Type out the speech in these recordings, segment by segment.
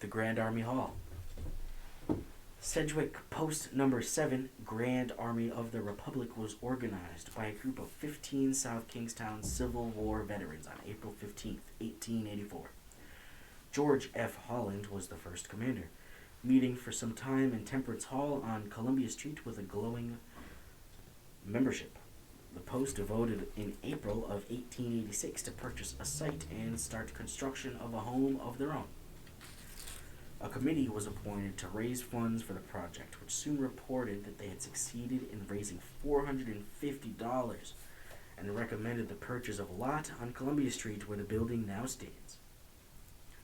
The Grand Army Hall. Sedgwick Post Number 7 Grand Army of the Republic was organized by a group of 15 South Kingstown Civil War veterans on April 15, 1884. George F. Holland was the first commander, meeting for some time in Temperance Hall on Columbia Street with a glowing membership. The post voted in April of 1886 to purchase a site and start construction of a home of their own. A committee was appointed to raise funds for the project, which soon reported that they had succeeded in raising $450 and recommended the purchase of a lot on Columbia Street where the building now stands.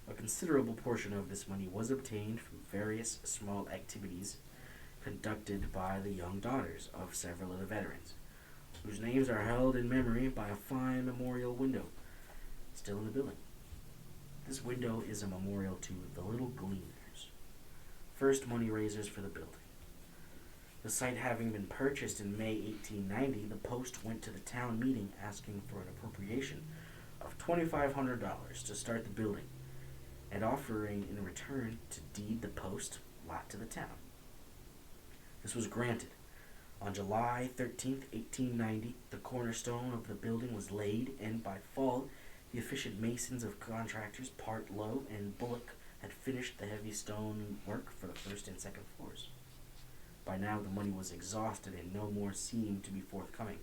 A considerable portion of this money was obtained from various small activities conducted by the young daughters of several of the veterans, whose names are held in memory by a fine memorial window still in the building. This window is a memorial to the Little Gleaners, first money raisers for the building. The site having been purchased in May 1890, the post went to the town meeting asking for an appropriation of $2,500 to start the building and offering in return to deed the post lot to the town. This was granted. On July 13, 1890, the cornerstone of the building was laid, and by fall, the efficient masons of contractors Partlow and Bullock had finished the heavy stone work for the first and second floors. By now the money was exhausted and no more seemed to be forthcoming.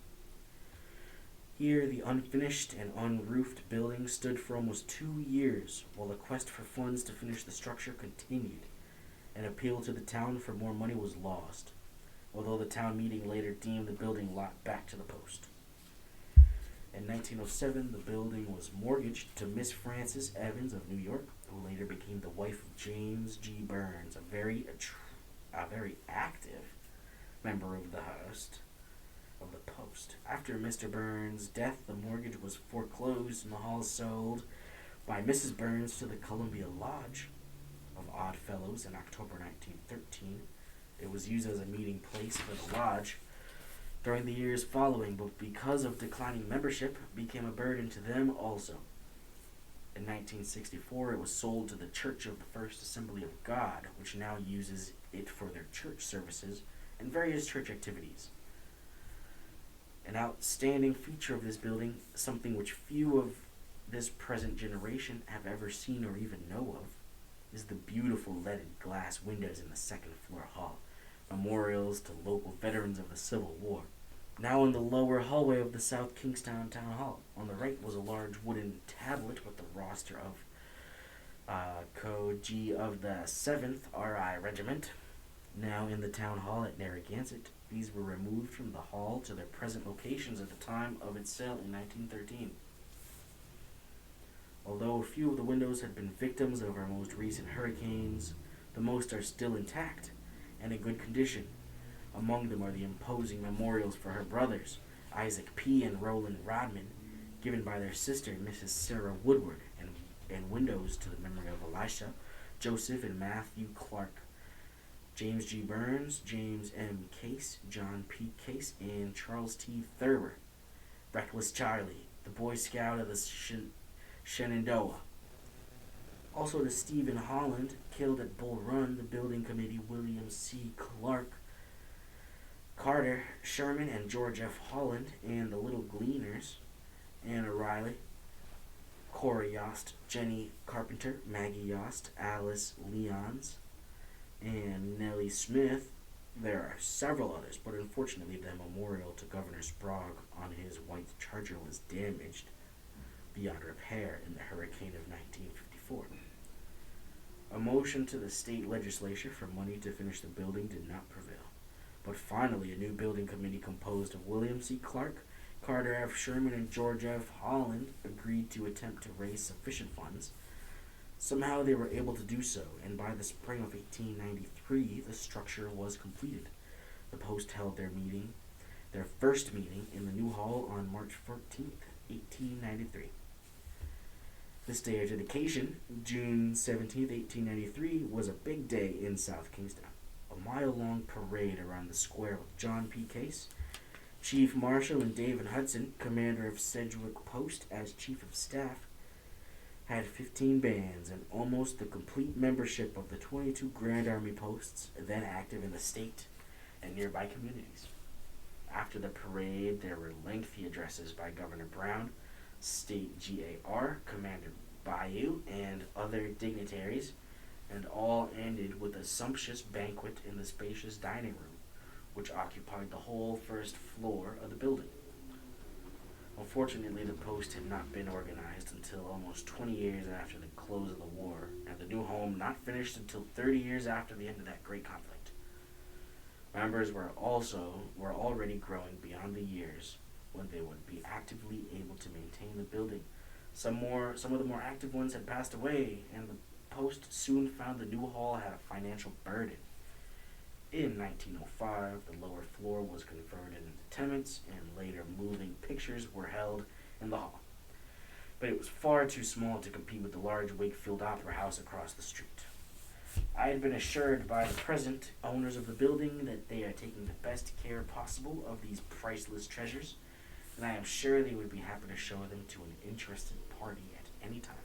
Here the unfinished and unroofed building stood for almost 2 years while the quest for funds to finish the structure continued. An appeal to the town for more money was lost, although the town meeting later deemed the building lot back to the post. In 1907, the building was mortgaged to Miss Frances Evans of New York, who later became the wife of James G. Burns, a very active member of the post. After Mr. Burns' death, the mortgage was foreclosed and the hall sold by Mrs. Burns to the Columbia Lodge of Odd Fellows in October 1913. It was used as a meeting place for the lodge during the years following, but because of declining membership, became a burden to them also. In 1964, it was sold to the Church of the First Assembly of God, which now uses it for their church services and various church activities. An outstanding feature of this building, something which few of this present generation have ever seen or even know of, is the beautiful leaded glass windows in the second floor hall, memorials to local veterans of the Civil War. Now in the lower hallway of the South Kingstown Town Hall. On the right was a large wooden tablet with the roster of Code G of the 7th RI Regiment. Now in the Town Hall at Narragansett. These were removed from the hall to their present locations at the time of its sale in 1913. Although a few of the windows had been victims of our most recent hurricanes, the most are still intact and in good condition. Among them are the imposing memorials for her brothers, Isaac P. and Roland Rodman, given by their sister, Mrs. Sarah Woodward, and windows to the memory of Elisha, Joseph, and Matthew Clark, James G. Burns, James M. Case, John P. Case, and Charles T. Thurber, Reckless Charlie, the Boy Scout of the Shenandoah. Also to Stephen Holland, killed at Bull Run, the building committee, William C. Clark, Carter, Sherman, and George F. Holland, and the Little Gleaners, Anna Riley, Cora Yost, Jenny Carpenter, Maggie Yost, Alice Leons, and Nellie Smith. There are several others, but unfortunately the memorial to Governor Sprague on his white charger was damaged beyond repair in the hurricane of 1954. A motion to the state legislature for money to finish the building did not prevail. But finally, a new building committee composed of William C. Clark, Carter F. Sherman, and George F. Holland agreed to attempt to raise sufficient funds. Somehow they were able to do so, and by the spring of 1893, the structure was completed. The post held their first meeting in the new hall on March 14th, 1893. This day of dedication, June 17th, 1893, was a big day in South Kingstown. A mile-long parade around the square with John P. Case, Chief Marshal, and David Hudson, commander of Sedgwick Post, as Chief of Staff, had 15 bands and almost the complete membership of the 22 Grand Army posts then active in the state and nearby communities. After the parade, there were lengthy addresses by Governor Brown, State GAR, Commander Bayou, and other dignitaries, and all ended with a sumptuous banquet in the spacious dining room, which occupied the whole first floor of the building. Unfortunately, the post had not been organized until almost 20 years after the close of the war, and the new home not finished until 30 years after the end of that great conflict. Members were already growing beyond the years when they would be actively able to maintain the building. Some of the more active ones had passed away, and the post soon found the new hall had a financial burden. In 1905, the lower floor was converted into tenements, and later moving pictures were held in the hall. But it was far too small to compete with the large Wakefield Opera House across the street. I had been assured by the present owners of the building that they are taking the best care possible of these priceless treasures, and I am sure they would be happy to show them to an interested party at any time.